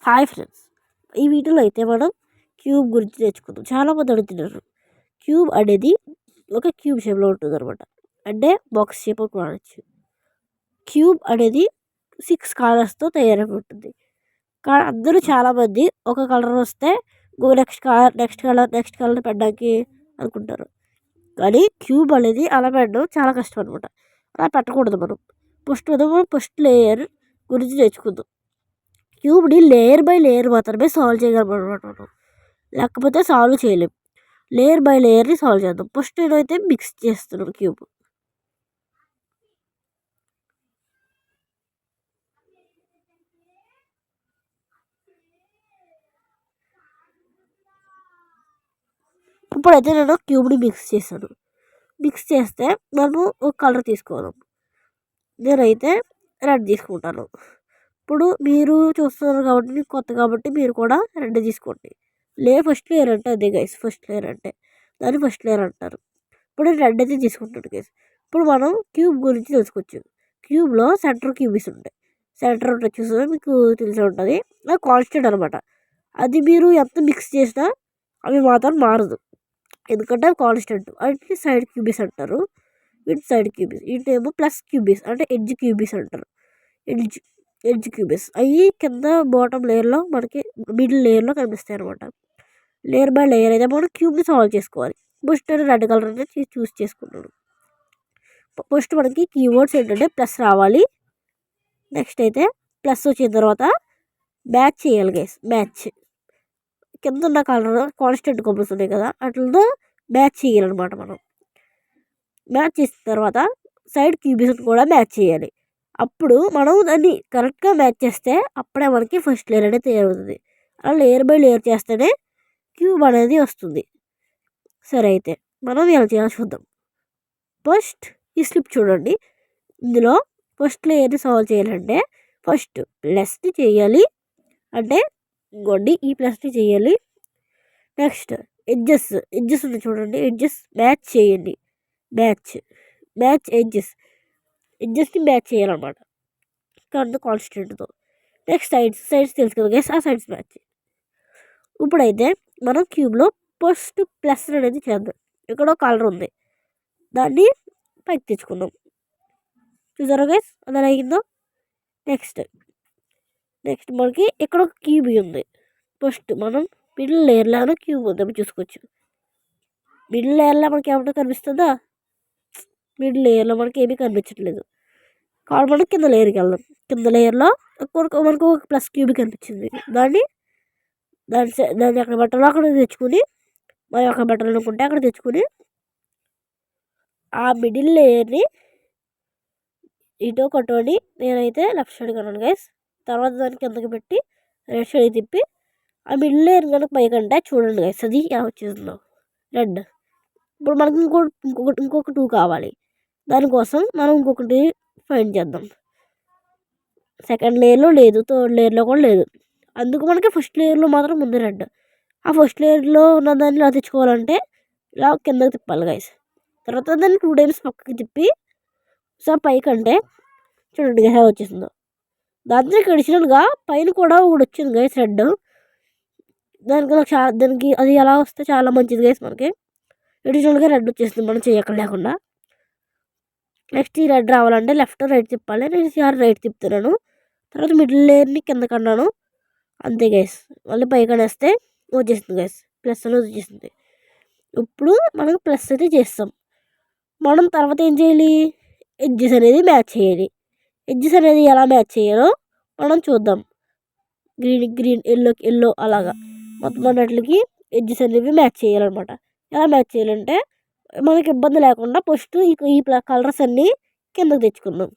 Hi friends, ఈ వీడియోలో అయితే మనం క్యూబ్ గురించి నేర్చుకుందాం. చాలామంది అడుగుతున్నారు. క్యూబ్ అనేది ఒక క్యూబ్ షేప్లో ఉంటుంది అనమాట. అంటే బాక్స్ షేప్ వాడచ్చు. క్యూబ్ అనేది 6 కలర్స్తో తయారై ఉంటుంది. కానీ అందరూ చాలామంది ఒక కలర్ వస్తే నెక్స్ట్ కలర్ పెట్టడానికి అనుకుంటారు. కానీ క్యూబ్ అనేది అలా పెట్టడం చాలా కష్టం అనమాట. అలా పెట్టకూడదు. మనం ఫస్ట్ లేయర్ గురించి నేర్చుకుందాం. క్యూబ్ని లేయర్ బై లేయర్ మాత్రమే సాల్వ్ చేయగలం అనమాట మనం, లేకపోతే సాల్వ్ చేయలేం. లేయర్ బై లేయర్ని సాల్వ్ చేద్దాం. ఫస్ట్ నేనైతే మిక్స్ చేస్తున్నాను క్యూబ్. ఇప్పుడైతే నేను క్యూబ్ని మిక్స్ చేశాను. మిక్స్ చేస్తే మనం ఒక కలర్ తీసుకోవాలి. నేనైతే రెడ్ తీసుకుంటాను. ఇప్పుడు మీరు చూస్తున్నారు కాబట్టి కొత్త కాబట్టి మీరు కూడా రెడ్ తీసుకోండి. ఫస్ట్ లేయర్ అంటే అదే గైస్. ఫస్ట్ లేయర్ అంటే దాన్ని ఫస్ట్ లేయర్ అంటారు. ఇప్పుడు రెడ్ అయితే తీసుకుంటాడు గైస్. ఇప్పుడు మనం క్యూబ్ గురించి తెలుసుకోవచ్చు. క్యూబ్లో సెంటర్ క్యూబీస్ ఉంటాయి. సెంటర్ చూస్తే మీకు తెలిసి ఉంటుంది. అది కాన్స్టెంట్ అనమాట. అది మీరు ఎంత మిక్స్ చేసినా అవి మాత్రం మారదు, ఎందుకంటే అవి కాన్స్టెంట్. అంటే సైడ్ క్యూబీస్ అంటారు. వీటి సైడ్ క్యూబీస్, వీటేమో ప్లస్ క్యూబీస్ అంటే ఎడ్జ్ క్యూబీస్ అంటారు. ఎడ్జ్ క్యూబీస్ అవి కింద బాటమ్ లేయర్లో మనకి మిడిల్ లేయర్లో కనిపిస్తాయి అనమాట. లేయర్ బై లేయర్ అయితే మనం క్యూబ్ని సాల్వ్ చేసుకోవాలి. ఫస్ట్ రెడ్ కలర్ అనేది చూస్ చేసుకున్నాడు. ఫస్ట్ మనకి కీవర్డ్స్ ఏంటంటే ప్లస్ రావాలి. నెక్స్ట్ అయితే ప్లస్ వచ్చిన తర్వాత మ్యాచ్ చేయాలి గైస్. మ్యాచ్ కింద ఉన్న కలర్ కాన్స్టెంట్ కలర్స్ ఉన్నాయి కదా, అట్లతో మ్యాచ్ చేయాలన్నమాట. మనం మ్యాచ్ చేసిన తర్వాత సైడ్ క్యూబీస్ కూడా మ్యాచ్ చేయాలి. అప్పుడు మనం దాన్ని కరెక్ట్గా మ్యాచ్ చేస్తే అప్పుడే మనకి ఫస్ట్ లేయర్ అనేది తయారవుతుంది. అలా లేయర్ బై లేయర్ చేస్తేనే క్యూబ్ అనేది వస్తుంది. సరే, అయితే మనం ఎలా చేయాలో చూద్దాం. ఫస్ట్ ఈ స్లిప్ చూడండి. ఇందులో ఫస్ట్ లేయర్ని సాల్వ్ చేయాలంటే ఫస్ట్ ప్లస్ని చేయాలి. అంటే ఇంకోండి ఈ ప్లస్ని చేయాలి. నెక్స్ట్ ఎడ్జెస్ ఉంది చూడండి. ఎడ్జెస్ మ్యాచ్ చేయండి. మ్యాచ్ ఎడ్జెస్ని మ్యాచ్ చేయాలన్నమాట కాన్స్టెంట్తో. నెక్స్ట్ సైడ్స్ తెలుసు కదా గైస్, ఆ సైడ్స్ మ్యాచ్. ఇప్పుడైతే మనం క్యూబ్లో ఫస్ట్ ప్లస్ అనేది చేద్దాం. ఇక్కడ కలర్ ఉంది, దాన్ని పైకి తెచ్చుకుందాం. చూసారా గైస్ అలా అయిందో. నెక్స్ట్ మనకి ఇక్కడ ఒక క్యూబ్ ఉంది. ఫస్ట్ మనం మిడిల్ లేయర్లో క్యూబ్ ఉందని చూసుకోవచ్చు. మిడిల్ లేయర్లో మనకి ఏమంటే కనిపిస్తుందా? మిడిల్ లేయర్లో మనకి ఏమీ కనిపించట్లేదు. కాబట్టి మనం కింద లేయర్కి వెళ్దాం. కింద లేయర్లో మనకు ఒక ప్లస్ క్యూబ్ కనిపించింది. దాన్ని అక్కడ బట్టలు అక్కడ తెచ్చుకుని, మరి అక్కడ బట్టలు అనుకుంటే అక్కడ తెచ్చుకుని ఆ మిడిల్ లేయర్ని ఇటో కొట్టుకొని నేనైతే లెఫ్ట్ సైడ్ కన్నాను గైస్. తర్వాత దాన్ని కిందకి పెట్టి రైట్ సైడ్ తిప్పి ఆ మిడిల్ లేయర్ కనుక పైకంటే చూడండి గైస్, అది ఎలా వచ్చేసిందో రెడ్. ఇప్పుడు మనకి ఇంకొక 2 కావాలి. దానికోసం మనం ఇంకొకటి ఫైండ్ చేద్దాం. సెకండ్ లేయర్లో లేదు, థర్డ్ లేయర్లో కూడా లేదు. అందుకు మనకి ఫస్ట్ లేయర్లో మాత్రం ఉంది రెడ్. ఆ ఫస్ట్ లేయర్లో ఉన్న దాన్ని ఇలా తెచ్చుకోవాలంటే ఇలా కిందకి తిప్పాలి గైస్. తర్వాత దాన్ని 2 టైమ్స్ పక్కకి తిప్పి సో పైకంటే చూడండి గైస్ ఎలా వచ్చేసిందో. దాంతో అడిషనల్గా పైన కూడా ఒకటి వచ్చింది గైస్ రెడ్. దానికి అది ఎలా వస్తే చాలా మంచిది గైస్. మనకి అడిషనల్గా రెడ్ వచ్చేసింది మనం చేయక్కడ లేకుండా. నెక్స్ట్ ఈ రెడ్ రావాలంటే లెఫ్ట్ రైట్ తిప్పాలి. నేను ఈసారి రైట్ తిప్పుతున్నాను. తర్వాత మిడిల్ లేయర్ని కింద కన్నాను. అంతే గైస్. మళ్ళీ పైకి అనేస్తే వచ్చేసింది గైస్, ప్లస్ అనేది వచ్చేసింది. ఇప్పుడు మనం ప్లస్ అయితే చేస్తాం. మనం తర్వాత ఏం చేయాలి? ఎడ్జెస్ అనేది మ్యాచ్ చేయాలి. ఎడ్జెస్ అనేది ఎలా మ్యాచ్ చేయాలో మనం చూద్దాం. గ్రీన్ ఎల్లో అలాగా మొత్తం అన్నిటికి ఎడ్జెస్ అనేవి మ్యాచ్ చేయాలన్నమాట. ఎలా మ్యాచ్ చేయాలంటే మనకి ఇబ్బంది లేకుండా ఫస్ట్ ఈ కలర్స్ అన్నీ కిందకి తెచ్చుకుందాం.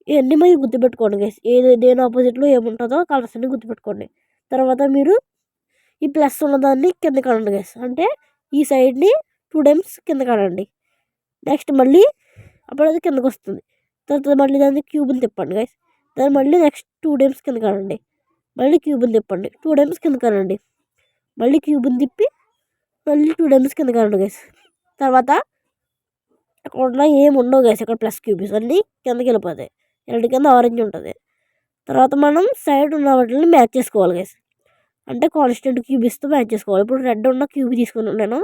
ఇవన్నీ మీరు గుర్తుపెట్టుకోండి గైస్. దేని ఆపోజిట్లో ఏముంటుందో కలర్స్ అన్నీ గుర్తుపెట్టుకోండి. తర్వాత మీరు ఈ ప్లస్ ఉన్నదాన్ని కింద కనండి గైస్. అంటే ఈ సైడ్ని 2 టైమ్స్ కింద కనండి. నెక్స్ట్ మళ్ళీ అప్పుడు అది కిందకు వస్తుంది. తర్వాత మళ్ళీ దాన్ని క్యూబ్ని తిప్పండి గైస్. దాన్ని మళ్ళీ నెక్స్ట్ 2 టైమ్స్ కింద కనండి. మళ్ళీ క్యూబ్ని తిప్పండి, 2 టైమ్స్ కింద కనండి. మళ్ళీ క్యూబ్ని తిప్పి మళ్ళీ 2 టైమ్స్ కింద కనండి గైస్. తర్వాత అక్కడ ఏమి ఉండవు గైస్. అక్కడ ప్లస్ క్యూబీస్ అన్నీ కిందకి వెళ్ళిపోతాయి. రెడ్ కింద ఆరెంజ్ ఉంటుంది. తర్వాత మనం సైడ్ ఉన్న వాటిని మ్యాచ్ చేసుకోవాలి గైస్. అంటే కాన్స్టెంట్ క్యూబిస్తో మ్యాచ్ చేసుకోవాలి. ఇప్పుడు రెడ్ ఉన్న క్యూబ్ తీసుకున్నాను నేను,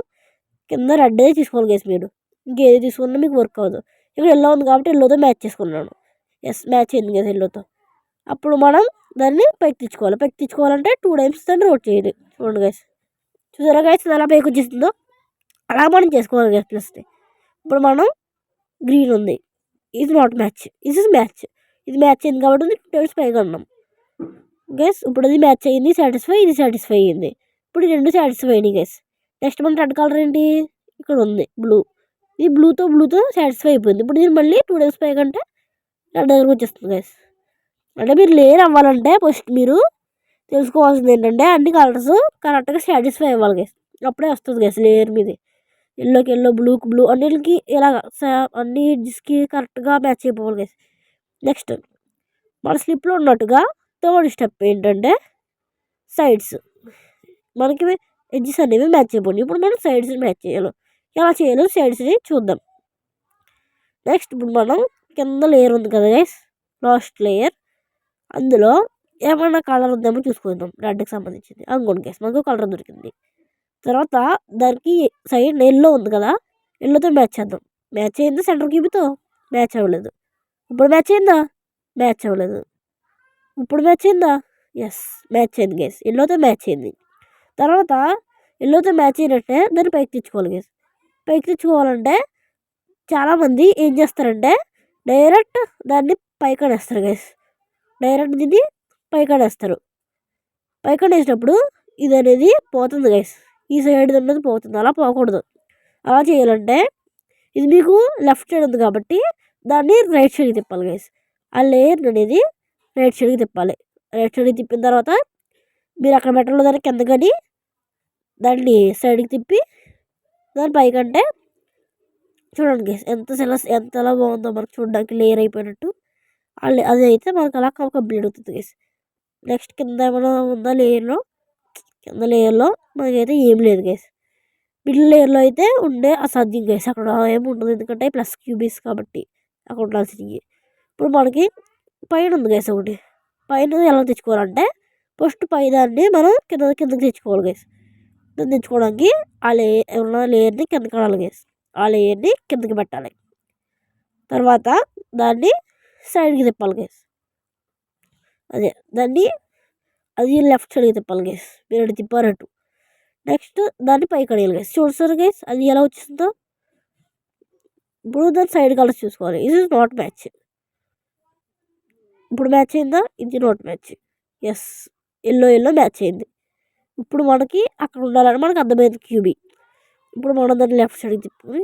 కింద రెడ్ తీసుకోవాలి గైస్. మీరు ఇంకేది తీసుకున్నా మీకు వర్క్ అవ్వదు. ఇక్కడ ఎల్లో ఉంది కాబట్టి ఎల్లోతో మ్యాచ్ చేసుకున్నాను. ఎస్, మ్యాచ్ అయింది గైస్ ఎల్లోతో. అప్పుడు మనం దాన్ని పైకి తెచ్చుకోవాలి. పైకి తెచ్చుకోవాలంటే 2 టైమ్స్ దాన్ని రోట్ చేయాలి. చూడండి గైస్, చూసారా గైస్ ఎలా పైకి వచ్చేస్తుందో, అలా మనం చేసుకోవాలి గైస్. ప్లస్ ఇప్పుడు మనం గ్రీన్ ఉంది, ఇది నాట్ మ్యాచ్, ఇది మ్యాచ్. ఇది మ్యాచ్ అయింది కాబట్టి 2 టైమ్స్ పైగా ఉన్నాం గైస్. ఇప్పుడు అది మ్యాచ్ అయింది, సాటిస్ఫై, ఇది సాటిస్ఫై అయింది. ఇప్పుడు ఈ 2 సాటిస్ఫై అయినాయి గైస్. నెక్స్ట్ మన రెడ్ కలర్ ఏంటి, ఇక్కడ ఉంది బ్లూ. ఇది బ్లూతో సాటిస్ఫై అయిపోయింది. ఇప్పుడు దీన్ని మళ్ళీ 2 టైమ్స్ పైగా అంటే రెడ్ దగ్గరకు వచ్చేస్తుంది గైస్. అంటే మీరు లేయర్ అవ్వాలంటే ఫస్ట్ మీరు తెలుసుకోవాల్సింది ఏంటంటే అన్ని కలర్స్ కరెక్ట్గా సాటిస్ఫై అవ్వాలి గైస్. అప్పుడే వస్తుంది గైస్ లేయర్ మీద. ఎల్లోకి ఎల్లో, బ్లూకి బ్లూ, అన్నిటికి ఇలాగ అన్ని ఎడ్జెస్కి కరెక్ట్గా మ్యాచ్ అయిపోవాలి గైస్. నెక్స్ట్ మన స్లిప్లో ఉన్నట్టుగా థర్డ్ స్టెప్ ఏంటంటే సైడ్స్. మనకి ఎడ్జెస్ అనేవి మ్యాచ్ అయిపోయి. ఇప్పుడు మనం సైడ్స్ని మ్యాచ్ చేయాలి. ఎలా చేయాలో సైడ్స్ని చూద్దాం. నెక్స్ట్ ఇప్పుడు మనం కింద లేయర్ ఉంది కదా గైస్, లాస్ట్ లేయర్, అందులో ఏమైనా కలర్ ఉందేమో చూసుకుందాం. రెడ్కి సంబంధించింది అనుకోండి గైస్, మనకు కలర్ దొరికింది. తర్వాత దానికి సైడ్ ఎల్లో ఉంది కదా, ఎల్లోతో మ్యాచ్ చేద్దాం. మ్యాచ్ అయింది సెంటర్ క్యూబ్తో, మ్యాచ్ అవ్వలేదు. ఇప్పుడు మ్యాచ్ అయిందా, మ్యాచ్ అవ్వలేదు. ఇప్పుడు మ్యాచ్ అయిందా, ఎస్ మ్యాచ్ అయింది గైస్, ఎల్లోతో మ్యాచ్ అయింది. తర్వాత ఎల్లోతో మ్యాచ్ అయినట్టే దాన్ని పైకి తెచ్చుకోవాలి గైస్. పైకి తెచ్చుకోవాలంటే చాలామంది ఏం చేస్తారంటే డైరెక్ట్ దాన్ని పైకనేస్తారు గైస్. డైరెక్ట్ దీన్ని పైకనేస్తారు. పైకనేసినప్పుడు ఇది అనేది పోతుంది గైస్, ఈ సైడ్ ఉన్నది పోతుంది. అలా పోకూడదు. అలా చేయాలంటే ఇది మీకు లెఫ్ట్ సైడ్ ఉంది కాబట్టి దాన్ని రైట్ సైడ్కి తిప్పాలి గైస్. ఆ లేయర్ అనేది రైట్ సైడ్కి తిప్పాలి. రైట్ సైడ్కి తిప్పిన తర్వాత మీరు అక్కడ పెట్టడంలో దాన్ని కింద కానీ దాన్ని సైడ్కి తిప్పి దాని పైకంటే చూడండి గైస్ ఎంతలా బాగుందో మనకు చూడడానికి లేయర్ అయిపోయినట్టు. అది అయితే మనకు అలా కంప్లీట్ అవుతుంది గైస్. నెక్స్ట్ కింద ఏమైనా ఉందా లేయర్లో, కింద లేయర్లో మనకైతే ఏం లేదు గైస్. మిడిల్ లేయర్లో అయితే ఉండే అసాధ్యం గైస్, అక్కడ ఏమి ఉండదు. ఎందుకంటే ప్లస్ క్యూబీస్ కాబట్టి అక్కడ ఉండాల్సింది. ఇప్పుడు మనకి పైన ఉంది గైస్ ఒకటి. పైన ఎలా తెచ్చుకోవాలంటే ఫస్ట్ పైదాన్ని మనం కిందకి తెచ్చుకోవాలి గైస్. దాన్ని తెచ్చుకోవడానికి ఆ లేయర్ని కిందకి ఆడాలి గైస్. ఆ లేయర్ని కిందకి పెట్టాలి. తర్వాత దాన్ని సైడ్కి తిప్పాలి గైస్. దాన్ని అది లెఫ్ట్ సైడ్కి తిప్పాలి గైస్. మీరు అటు తిప్పారట్టు. నెక్స్ట్ దాన్ని పైకి అడిగాలి గైస్. చూస్తారు గైస్ అది ఎలా వచ్చిందో. ఇప్పుడు దాని సైడ్ కలర్స్ చూసుకోవాలి. ఇది నాట్ మ్యాచ్. ఇప్పుడు మ్యాచ్ అయిందా, ఇది not match. Yes, yellow match అయింది. ఇప్పుడు మనకి అక్కడ ఉండాలని మనకు అర్థమైంది క్యూబీ. ఇప్పుడు మనం దాన్ని లెఫ్ట్ సైడ్కి తిప్పుకొని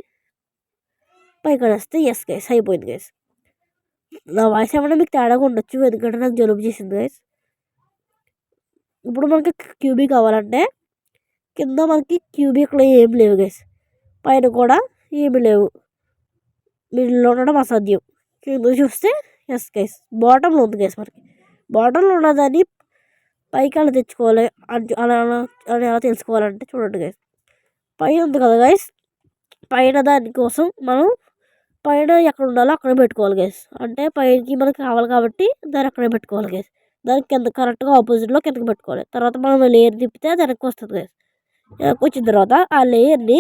పైకి అనేస్తే ఎస్ గైస్ అయిపోయింది గైస్. నా వాయిస్ ఏమైనా మీకు తేడాగా ఉండొచ్చు, ఎందుకంటే నాకు జలుబు చేసింది గైస్. ఇప్పుడు మనకి క్యూబీ కావాలంటే కింద మనకి క్యూబీ ఇక్కడ ఏం లేవు గైస్, పైన కూడా ఏమి లేవు. మిడిల్లో ఉండడం అసాధ్యం. కింద చూస్తే ఎస్ గైస్ బాటంలో ఉంది గైస్. మనకి బాటంలో ఉన్నదాన్ని పైకి అలా తెచ్చుకోవాలి. అలా ఎలా తెలుసుకోవాలంటే చూడండి గైస్, పైన ఉంది కదా గైస్, పైన దానికోసం మనం పైన ఎక్కడ ఉండాలో అక్కడ పెట్టుకోవాలి గైస్. అంటే పైకి మనకి కావాలి కాబట్టి దాన్ని అక్కడే పెట్టుకోవాలి గైస్. దానికి కింద కరెక్ట్గా ఆపోజిట్లో కిందకి పెట్టుకోవాలి. తర్వాత మనం లేయర్ తిప్పితే అది వెనక్కి వస్తుంది గైస్. వెనక్కి వచ్చిన తర్వాత ఆ లేయర్ని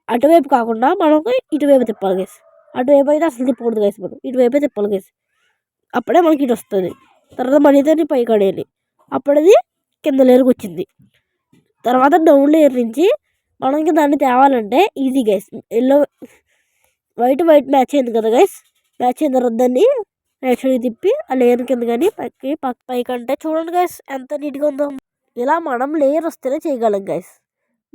అటువైపు కాకుండా మనకు ఇటువైపు తిప్పాలి గైస్. అటువైపు అయితే అసలు తిప్పకూడదు గైస్, మనం ఇటువైపే తిప్పాలి గైస్. అప్పుడే మనకి ఇటు వస్తుంది. తర్వాత మళ్ళీ దాన్ని పైకి ఆడేయాలి. అప్పుడు అది కింద లేయర్కి వచ్చింది. తర్వాత డౌన్ లేయర్ నుంచి మనకి దాన్ని తేవాలంటే easy guys. Yellow white match అయింది కదా గైస్. మ్యాచ్ అయిన తర్వాత దాన్ని రైట్ సైడ్కి తిప్పి ఆ లేయర్ కింద కానీ పైకి అంటే చూడండి గైస్ ఎంత నీట్గా ఉందో. ఇలా మనం లేయర్ వస్తేనే చేయగలం గైస్.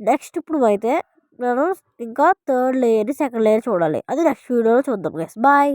నెక్స్ట్ ఇప్పుడు అయితే మనం ఇంకా థర్డ్ లేయర్ని సెకండ్ లేయర్ చూడాలి. అది నెక్స్ట్ వీడియోలో చూద్దాం గైస్. బాయ్.